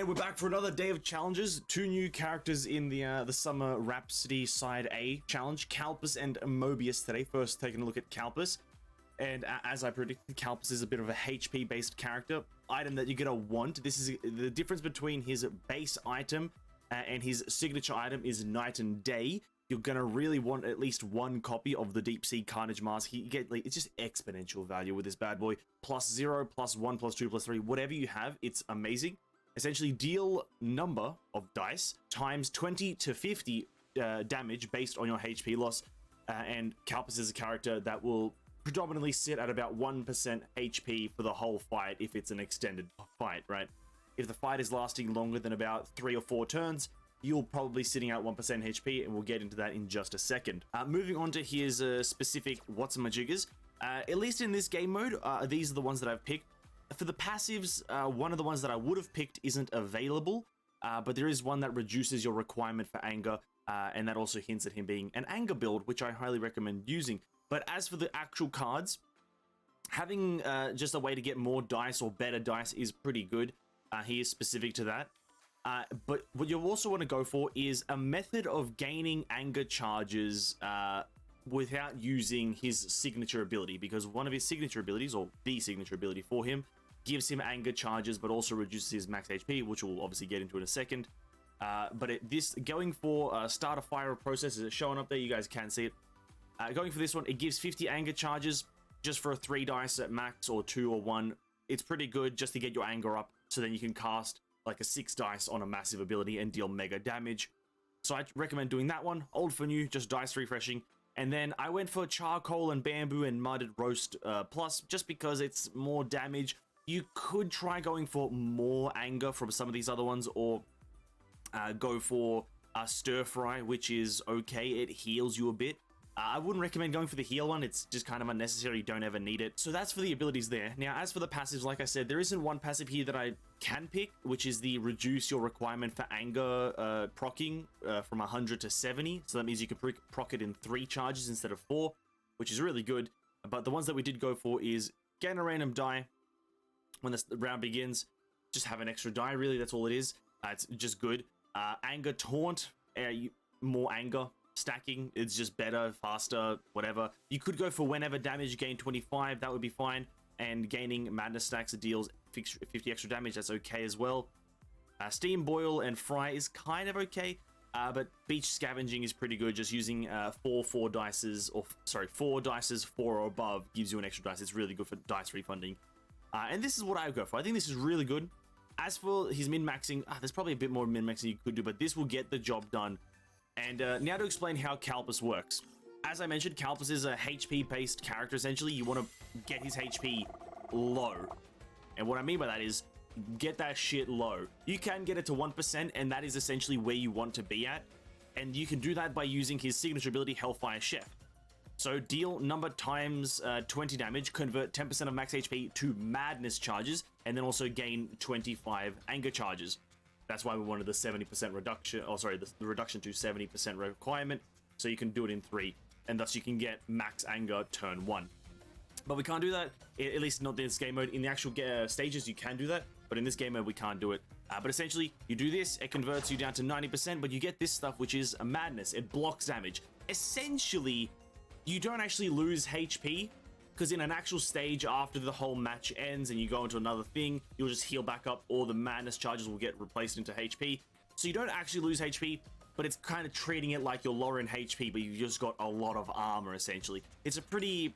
And we're back for another day of challenges. Two new characters in the summer Rhapsody Side A challenge, Kalpas and Mobius today. First, taking a look at Kalpas. And as I predicted, Kalpas is a bit of a HP-based character. Item that you're going to want. This is the difference between his base item and his signature item is night and day. You're going to really want at least one copy of the Deep Sea Carnage Mask. You get, like, it's just exponential value with this bad boy. +0, +1, +2, +3, whatever you have, it's amazing. Essentially, deal number of dice times 20 to 50 damage based on your HP loss. And Kalpas is a character that will predominantly sit at about 1% HP for the whole fight if it's an extended fight, right? If the fight is lasting longer than about 3 or 4 turns, you'll probably sitting at 1% HP, and we'll get into that in just a second. Moving on to his specific what's-a-majiggers. At least in this game mode, these are the ones that I've picked. For the passives, one of the ones that I would have picked isn't available, but there is one that reduces your requirement for anger, and that also hints at him being an anger build, which I highly recommend using. But as for the actual cards, having just a way to get more dice or better dice is pretty good. He is specific to that. But what you also want to go for is a method of gaining anger charges without using his signature ability, because one of his signature abilities, or the signature ability for him, gives him anger charges but also reduces his max HP, which we'll obviously get into in a second. But this going for start a fire process, is showing up there, you guys can see it. Going for this one, it gives 50 anger charges just for a 3 dice at max, or 2 or 1. It's pretty good just to get your anger up, so then you can cast like a 6 dice on a massive ability and deal mega damage. So I recommend doing that one. Old for new, just dice refreshing. And then I went for charcoal and bamboo and mudded roast plus, just because it's more damage. You could try going for more anger from some of these other ones, or go for stir fry, which is okay. It heals you a bit. I wouldn't recommend going for the heal one. It's just kind of unnecessary. You don't ever need it. So that's for the abilities there. Now, as for the passives, like I said, there isn't one passive here that I can pick, which is the reduce your requirement for anger proccing from 100 to 70. So that means you can proc it in 3 charges instead of 4, which is really good. But the ones that we did go for is gain a random die when the round begins. Just have an extra die, really. That's all it is. It's just good. Anger taunt, more anger. Stacking, it's just better, faster, whatever. You could go for whenever damage gain 25, that would be fine. And gaining madness stacks that deals 50 extra damage, that's okay as well. Steam, boil, and fry is kind of okay. But beach scavenging is pretty good. Just using 4 dices, or sorry, 4 dices 4 or above gives you an extra dice. It's really good for dice refunding. And this is what I go for. I think this is really good. As for his min-maxing, there's probably a bit more min-maxing you could do, but this will get the job done. And now to explain how Kalpas works. As I mentioned, Kalpas is a HP-based character, essentially. You want to get his HP low. And what I mean by that is, get that shit low. You can get it to 1%, and that is essentially where you want to be at. And you can do that by using his signature ability, Hellfire Chef. So deal number times 20 damage, convert 10% of max HP to madness charges, and then also gain 25 anger charges. That's why we wanted the 70% reduction, the reduction to 70% requirement, so you can do it in 3, and thus you can get max anger turn 1. But we can't do that, at least not in this game mode. In the actual stages, you can do that, but in this game mode, we can't do it. But essentially, you do this, it converts you down to 90%, but you get this stuff, which is a madness. It blocks damage. Essentially, you don't actually lose HP, because in an actual stage after the whole match ends and you go into another thing, you'll just heal back up, or the madness charges will get replaced into HP. So you don't actually lose HP, but it's kind of treating it like you're lower in HP, but you've just got a lot of armor, essentially. It's a pretty,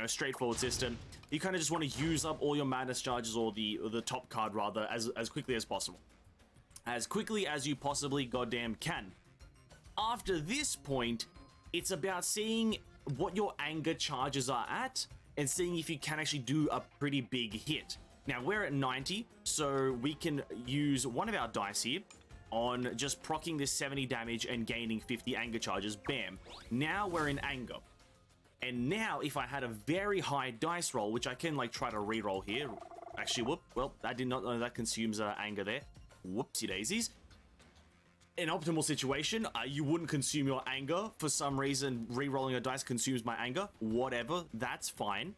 straightforward system. You kind of just want to use up all your madness charges, or the top card rather, as quickly as possible. As quickly as you possibly goddamn can. After this point, it's about seeing what your anger charges are at, and seeing if you can actually do a pretty big hit. Now, we're at 90, so we can use one of our dice here on just proccing this 70 damage and gaining 50 anger charges. Bam. Now we're in anger. And now, if I had a very high dice roll, which I can, try to re-roll here. Actually, whoop. Well, I did not know that consumes anger there. Whoopsie daisies. In optimal situation, you wouldn't consume your anger. For some reason, re-rolling a dice consumes my anger. Whatever, that's fine.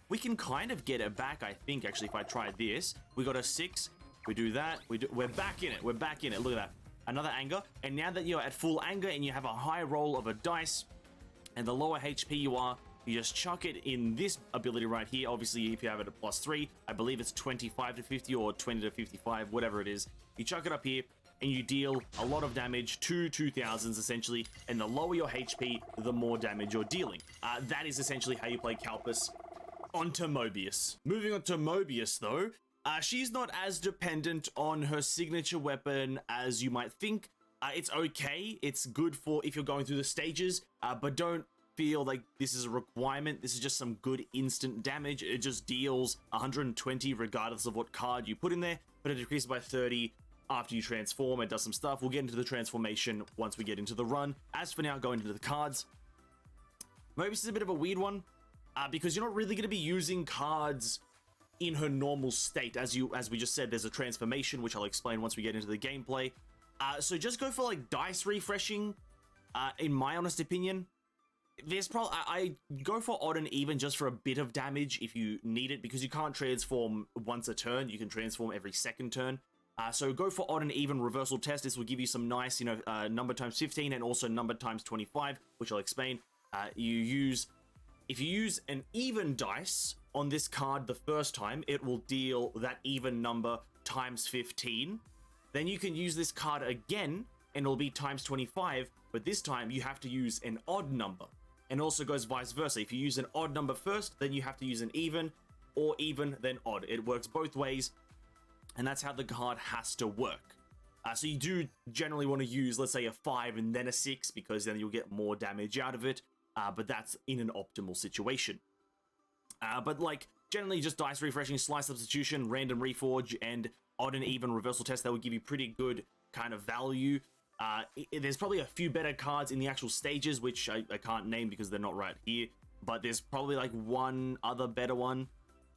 We can kind of get it back, I think, actually, if I try this. We got a 6, We do that. We're back in it. We're back in it. Look at that. Another anger. And now that you're at full anger and you have a high roll of a dice, and the lower HP you are, you just chuck it in this ability right here. Obviously, if you have it at +3, I believe it's 25 to 50 or 20 to 55, whatever it is. You chuck it up here, and you deal a lot of damage to 2000s essentially, and the lower your HP, the more damage you're dealing. That is essentially how you play Kalpas onto Mobius. Moving on to Mobius though, she's not as dependent on her signature weapon as you might think. It's okay, it's good for if you're going through the stages, but don't feel like this is a requirement. This is just some good instant damage. It just deals 120 regardless of what card you put in there, but it decreases by 30 after you transform. It does some stuff. We'll get into the transformation once we get into the run. As for now, going into the cards, Mobius is a bit of a weird one because you're not really going to be using cards in her normal state. As we just said, there's a transformation, which I'll explain once we get into the gameplay. So just go for like dice refreshing, in my honest opinion. There's probably I go for odd and even just for a bit of damage if you need it, because you can't transform once a turn. You can transform every second turn. So go for odd and even reversal test. This will give you some nice, number times 15 and also number times 25, which I'll explain. If you use an even dice on this card the first time, it will deal that even number times 15. Then you can use this card again and it'll be times 25, but this time you have to use an odd number. And also goes vice versa. If you use an odd number first, then you have to use an even, or even, then odd. It works both ways, and that's how the card has to work. So you do generally want to use, let's say, a 5 and then a 6, because then you'll get more damage out of it, but that's in an optimal situation. But like, generally just dice refreshing, slice substitution, random reforge, and odd and even reversal test, that will give you pretty good kind of value. There's probably a few better cards in the actual stages, which I can't name because they're not right here, but there's probably like one other better one.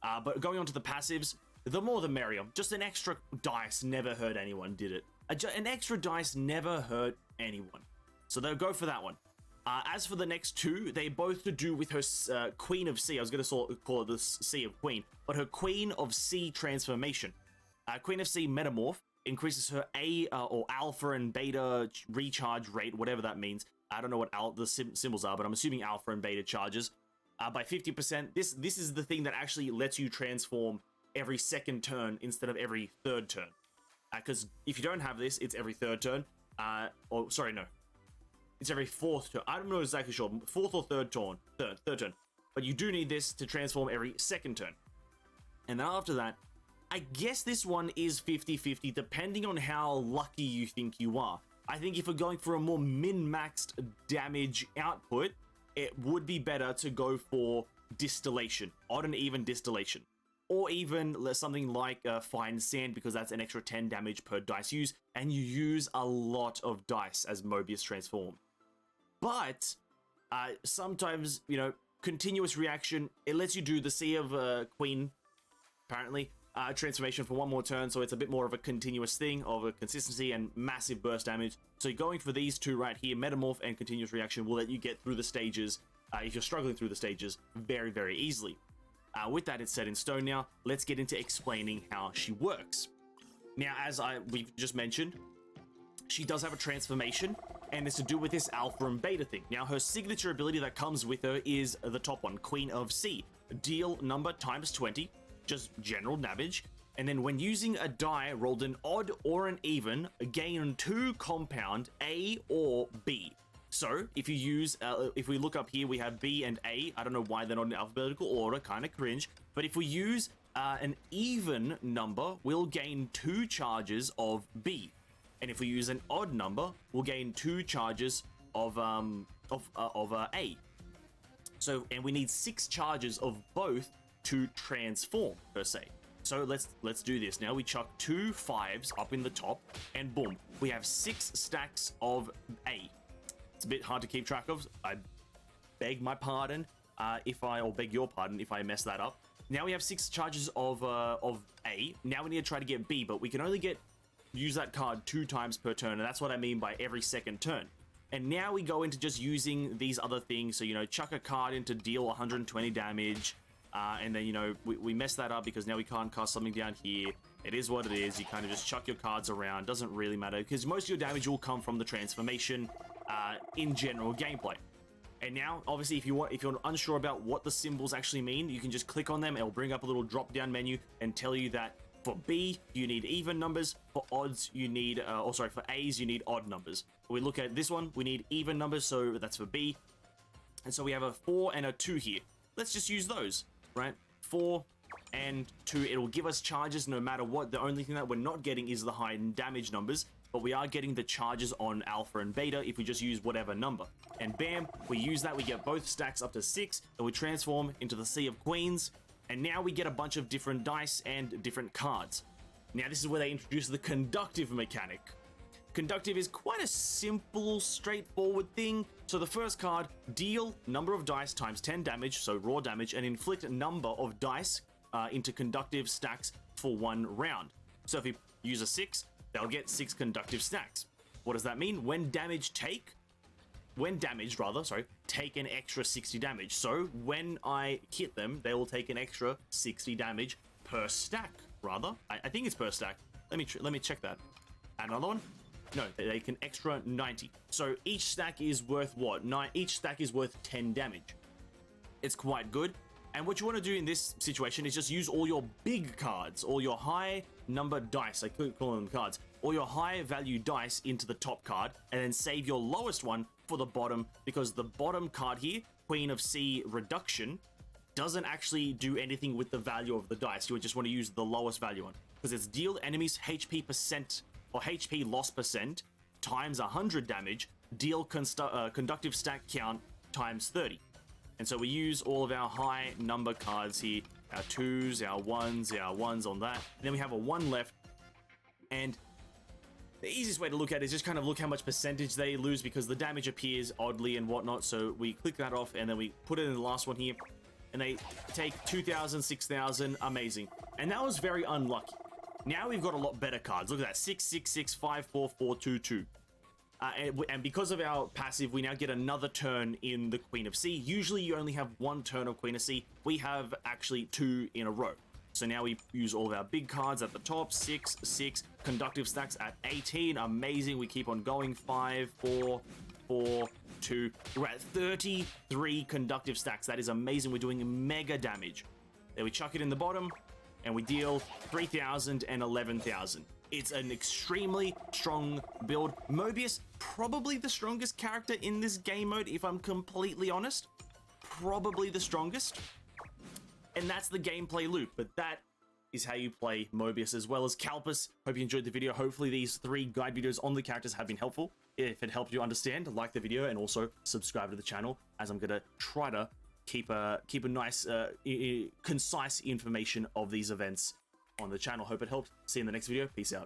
But going on to the passives, the more the merrier. Just an extra dice never hurt anyone, did it? An extra dice never hurt anyone. So they'll go for that one. As for the next two, they both to do with her Queen of C. I was going to call it the C of Queen, but her Queen of C transformation. Queen of C Metamorph increases her A or alpha and beta recharge rate, whatever that means. I don't know what the symbols are, but I'm assuming alpha and beta charges by 50%. This is the thing that actually lets you transform every second turn instead of every third turn. Because if you don't have this, it's every third turn. It's every fourth turn. I'm not exactly sure. Fourth or third turn. Third turn. But you do need this to transform every second turn. And then after that, I guess this one is 50-50 depending on how lucky you think you are. I think if we're going for a more min-maxed damage output, it would be better to go for distillation, odd and even distillation. Or even something like fine sand, because that's an extra 10 damage per dice use, and you use a lot of dice as Mobius transform. But sometimes, continuous reaction, it lets you do the Sea of Queen, apparently, transformation for one more turn, so it's a bit more of a continuous thing, of a consistency and massive burst damage. So going for these two right here, Metamorph and continuous reaction, will let you get through the stages, if you're struggling through the stages, very, very easily. With that, it's set in stone now. Let's get into explaining how she works. Now, as we've just mentioned, she does have a transformation, and it's to do with this alpha and beta thing. Now, her signature ability that comes with her is the top one, Queen of C. Deal number times 20, just general damage. And then when using a die rolled an odd or an even, gain 2 compound A or B. So if you use, if we look up here, we have B and A. I don't know why they're not in alphabetical order, kind of cringe. But if we use an even number, we'll gain 2 charges of B. And if we use an odd number, we'll gain 2 charges of A. So, and we need 6 charges of both to transform, per se. So let's do this. Now we chuck 2 5s up in the top, and boom, we have 6 stacks of A. It's a bit hard to keep track of. I beg my pardon or beg your pardon if I mess that up. Now we have 6 charges of A. Now we need to try to get B, but we can only use that card 2 times per turn, and that's what I mean by every second turn. And now we go into just using these other things. So, chuck a card in to deal 120 damage. And then, we mess that up because now we can't cast something down here. It is what it is. You kind of just chuck your cards around. Doesn't really matter because most of your damage will come from the transformation in general gameplay. And now, obviously, if you're unsure about what the symbols actually mean, you can just click on them. It'll bring up a little drop-down menu and tell you that for B, you need even numbers. For odds, you need, for A's, you need odd numbers. We look at this one, we need even numbers, so that's for B. And so we have a 4 and a 2 here. Let's just use those, right? 4 and 2, it'll give us charges no matter what. The only thing that we're not getting is the high damage numbers, but we are getting the charges on alpha and beta if we just use whatever number. And bam, we use that, we get both stacks up to 6, and we transform into the Sea of Queens, and now we get a bunch of different dice and different cards. Now this is where they introduce the conductive mechanic. Conductive is quite a simple, straightforward thing. So the first card, deal number of dice times 10 damage, so raw damage, and inflict a number of dice into conductive stacks for 1 round. So if you use a 6, they'll get 6 conductive stacks. What does that mean? When damaged, take an extra 60 damage. So when I hit them, they will take an extra 60 damage per stack, rather. I think it's per stack. Let me check that. Another one? No, they take an extra 90. So each stack is worth what? Each stack is worth 10 damage. It's quite good. And what you want to do in this situation is just use all your big cards, all your high number dice, I could call them cards, all your high value dice into the top card, and then save your lowest one for the bottom, because the bottom card here, Queen of C Reduction, doesn't actually do anything with the value of the dice. You would just want to use the lowest value one, because it's deal enemies HP percent or HP loss percent times 100 damage, deal conductive stack count times 30. And so we use all of our high number cards here, our 2s, our 1s on that. And then we have a 1 left. And the easiest way to look at it is just kind of look how much percentage they lose, because the damage appears oddly and whatnot. So we click that off and then we put it in the last one here. And they take 2,000, 6,000, amazing. And that was very unlucky. Now we've got a lot better cards. Look at that, 6, 6, 6, 5, 4, 4, 2, 2. And because of our passive, we now get another turn in the Queen of C. Usually you only have 1 turn of Queen of C. We have actually 2 in a row. So now we use all of our big cards at the top, 6, 6, conductive stacks at 18, amazing. We keep on going, 5, 4, 4, 2. We're at 33 conductive stacks. That is amazing. We're doing mega damage. Then we chuck it in the bottom, and we deal 3,000 and 11,000. It's an extremely strong build. Mobius, probably the strongest character in this game mode, if I'm completely honest. Probably the strongest. And that's the gameplay loop, but that is how you play Mobius as well as Kalpas. Hope you enjoyed the video. Hopefully these 3 guide videos on the characters have been helpful. If it helped you understand, like the video and also subscribe to the channel, as I'm gonna try to keep a nice, concise information of these events on the channel. Hope it helped. See you in the next video. Peace out.